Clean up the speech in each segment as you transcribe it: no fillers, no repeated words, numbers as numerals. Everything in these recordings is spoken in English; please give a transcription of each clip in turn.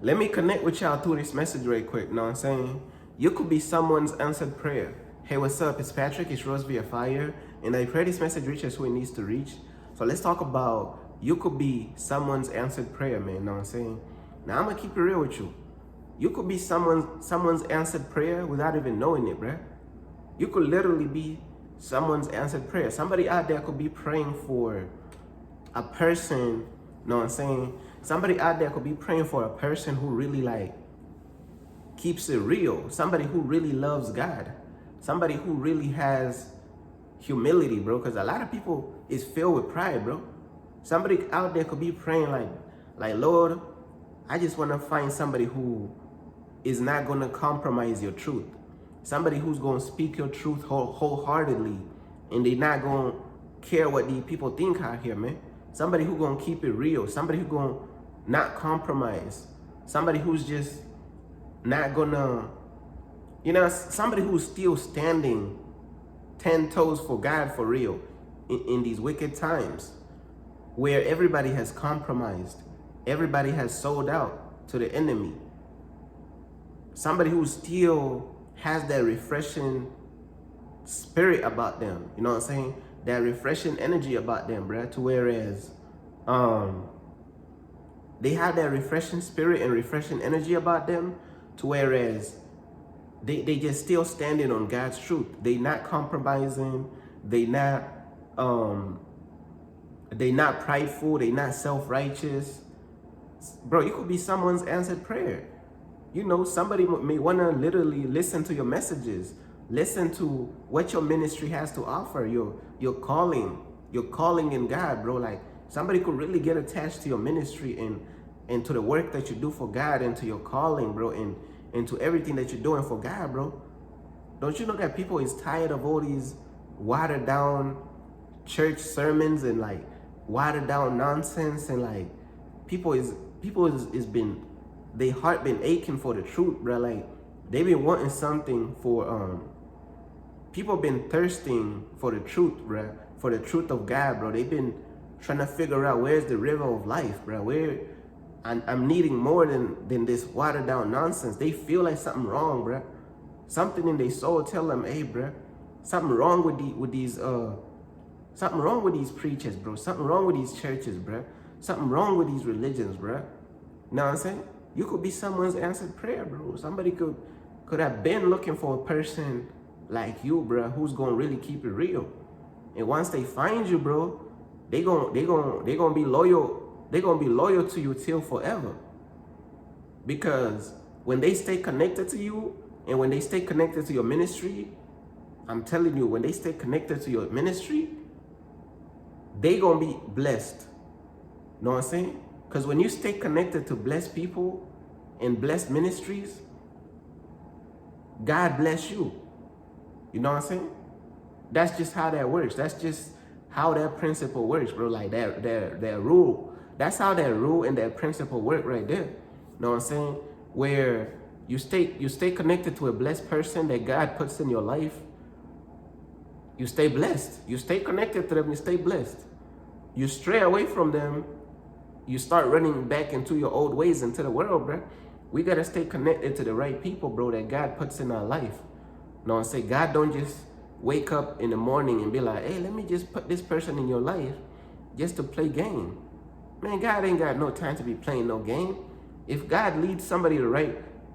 Let me connect with y'all through this message right quick. Know what I'm saying? You could be someone's answered prayer. Hey, what's up? It's Patrick. It's Rose via Fire. And I pray this message reaches who it needs to reach. So let's talk about you could be someone's answered prayer, man. Know what I'm saying? Now, I'm going to keep it real with you. You could be someone's answered prayer without even knowing it, bruh. You could literally be someone's answered prayer. Somebody out there could be praying for a person, know what I'm saying? Somebody out there could be praying for a person who really like keeps it real. Somebody who really loves God. Somebody who really has humility, bro. Because a lot of people is filled with pride, bro. Somebody out there could be praying like Lord, I just want to find somebody who is not going to compromise your truth. Somebody who's going to speak your truth wholeheartedly, and they not going to care what the people think out here, man. Somebody who's going to keep it real. Somebody who's going to not compromise. Somebody who's just not going to, somebody who's still standing 10 toes for God for real in these wicked times where everybody has compromised. Everybody has sold out to the enemy. Somebody who still has that refreshing spirit about them, you know what I'm saying? That refreshing energy about them, bruh, to whereas they have that refreshing spirit and refreshing energy about them to whereas they just still standing on God's truth. They not compromising, they not prideful, they not self-righteous. Bro, you could be someone's answered prayer. Somebody may want to literally listen to your messages, listen to what your ministry has to offer, your calling in God, bro. Like somebody could really get attached to your ministry and to the work that you do for God and to your calling, bro, and to everything that you're doing for God, bro. Don't you know that people is tired of all these watered down church sermons and like watered down nonsense, and like people is been, their heart been aching for the truth, bro. Like they been wanting something for people been thirsting for the truth, bro, for the truth of God, bro. They've been trying to figure out where's the river of life, bro. Where I'm needing more than this watered down nonsense. They feel like something wrong, bro. Something in their soul tell them, hey, bro, something wrong with these something wrong with these preachers, bro. Something wrong with these churches, bro. Something wrong with these religions, bro. You know what I'm saying? You could be someone's answered prayer, bro. Somebody could have been looking for a person like you, bro, who's gonna really keep it real. And once they find you, bro, they gonna be loyal. They're gonna be loyal to you till forever. Because when they stay connected to you and when they stay connected to your ministry, I'm telling you, when they stay connected to your ministry, they gonna be blessed. Know what I'm saying? Because when you stay connected to blessed people and blessed ministries, God bless you. You know what I'm saying? That's just how that works. That's just how that principle works, bro. Like that rule. That's how that rule and that principle work right there. Know what I'm saying? Where you stay connected to a blessed person that God puts in your life, you stay blessed. You stay connected to them, you stay blessed. You stray away from them, you start running back into your old ways, into the world, bro. We gotta stay connected to the right people, bro, that God puts in our life. You know what I'm saying? God don't just wake up in the morning and be like, hey, let me just put this person in your life just to play game. Man, God ain't got no time to be playing no game. If God leads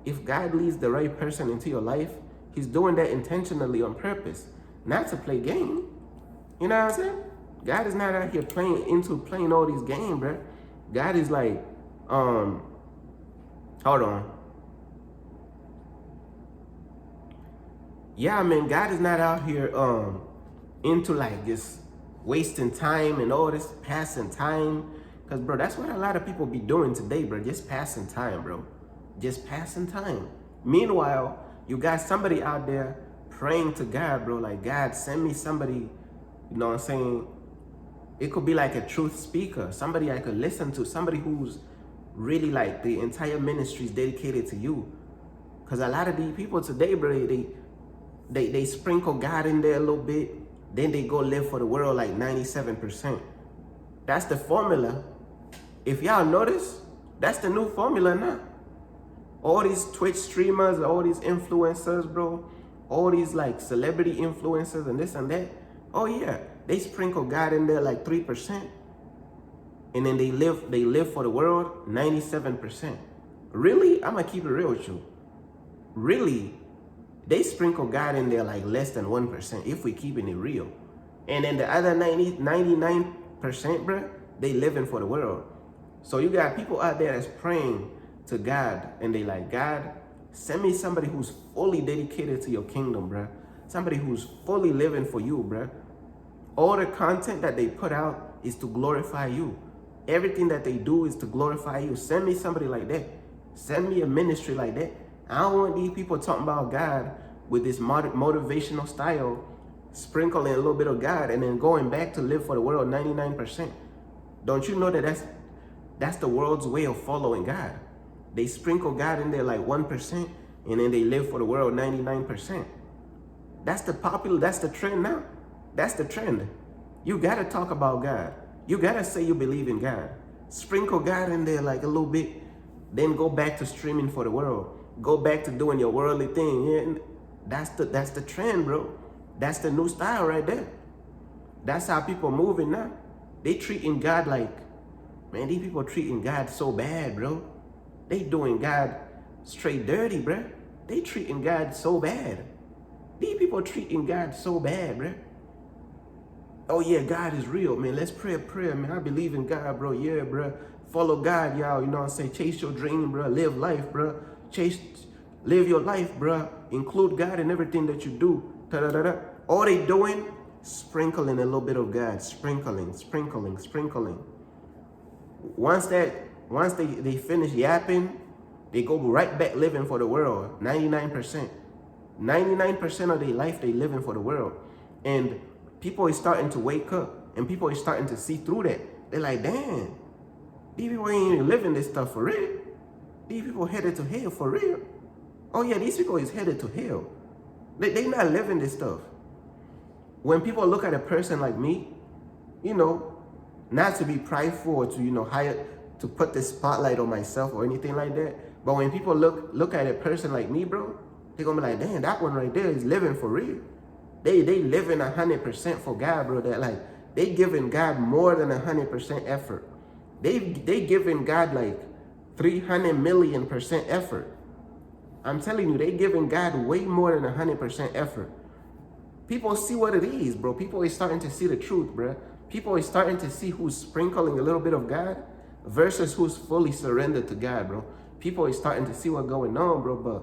if God leads the right person into your life, he's doing that intentionally on purpose, not to play game. You know what I'm saying? God is not out here playing all these games, bro. God is like, hold on. Yeah, man, God is not out here into like just wasting time and all this passing time. Because, bro, that's what a lot of people be doing today, bro. Just passing time, bro. Just passing time. Meanwhile, you got somebody out there praying to God, bro. Like, God, send me somebody, you know what I'm saying? It could be like a truth speaker, somebody I could listen to, somebody who's really like the entire ministry is dedicated to you. Because a lot of these people today, bro, they sprinkle God in there a little bit, then they go live for the world like 97%. That's the formula. If y'all notice, that's the new formula now. All these Twitch streamers, all these influencers, bro, all these like celebrity influencers and this and that. Oh yeah, they sprinkle God in there like 3%. And then they live for the world 97%. Really? I'm gonna keep it real with you. Really, they sprinkle God in there like less than 1% if we keeping it real. And then the other 99%, bruh, they living for the world. So you got people out there that's praying to God and they like, God, send me somebody who's fully dedicated to your kingdom, bruh. Somebody who's fully living for you, bruh. All the content that they put out is to glorify you. Everything that they do is to glorify you. Send me somebody like that. Send me a ministry like that. I don't want these people talking about God with this motivational style, sprinkling a little bit of God and then going back to live for the world 99%. Don't you know that that's the world's way of following God? They sprinkle God in there like 1% and then they live for the world 99%. That's the trend now. That's the trend. You gotta talk about God. You gotta say you believe in God. Sprinkle God in there like a little bit, then go back to streaming for the world. Go back to doing your worldly thing. Yeah, that's the trend, bro. That's the new style right there. That's how people moving now. They treating God like, man, these people treating God so bad, bro. They doing God straight dirty, bro. They treating God so bad. These people treating God so bad, bro. Oh yeah, God is real, man. Let's pray a prayer, man. I believe in God, bro. Yeah, bro. Follow God, y'all. You know what I'm saying? Chase your dream, bro. Live life, bro. Live your life, bro. Include God in everything that you do. Da-da-da-da. All they doing, sprinkling a little bit of God. Sprinkling. Once they finish yapping, they go right back living for the world. 99%. 99% of their life they living for the world. And people is starting to wake up and people is starting to see through that. They're like, damn, these people ain't even living this stuff for real. These people headed to hell for real. Oh yeah, these people is headed to hell. They not living this stuff. When people look at a person like me, you know, not to be prideful or to, you know, to put the spotlight on myself or anything like that. But when people look at a person like me, bro, they're gonna be like, damn, that one right there is living for real. They living 100% for God, bro. That like they giving God more than 100% effort. They giving God like 300 million% effort. I'm telling you, they giving God way more than 100% effort. People see what it is, bro. People is starting to see the truth, bro. People is starting to see who's sprinkling a little bit of God versus who's fully surrendered to God, bro. People is starting to see what's going on, bro. But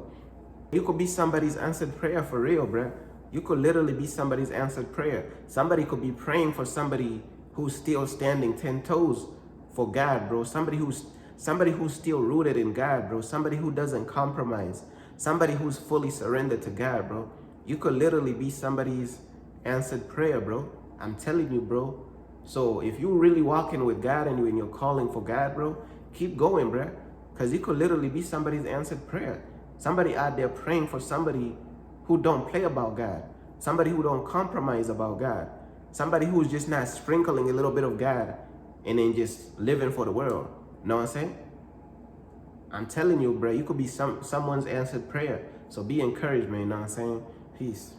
you could be somebody's answered prayer for real, bro. You could literally be somebody's answered prayer. Somebody could be praying for somebody who's still standing 10 toes for God, bro. Somebody who's still rooted in God, bro. Somebody who doesn't compromise. Somebody who's fully surrendered to God, bro. You could literally be somebody's answered prayer, bro. I'm telling you, bro. So if you're really walking with God and you're calling for God, bro, keep going, bro. Because you could literally be somebody's answered prayer. Somebody out there praying for somebody who don't play about God. Somebody who don't compromise about God. Somebody who's just not sprinkling a little bit of God and then just living for the world. Know what I'm saying? I'm telling you, bro, you could be someone's answered prayer. So be encouraged, man. You know what I'm saying? Peace.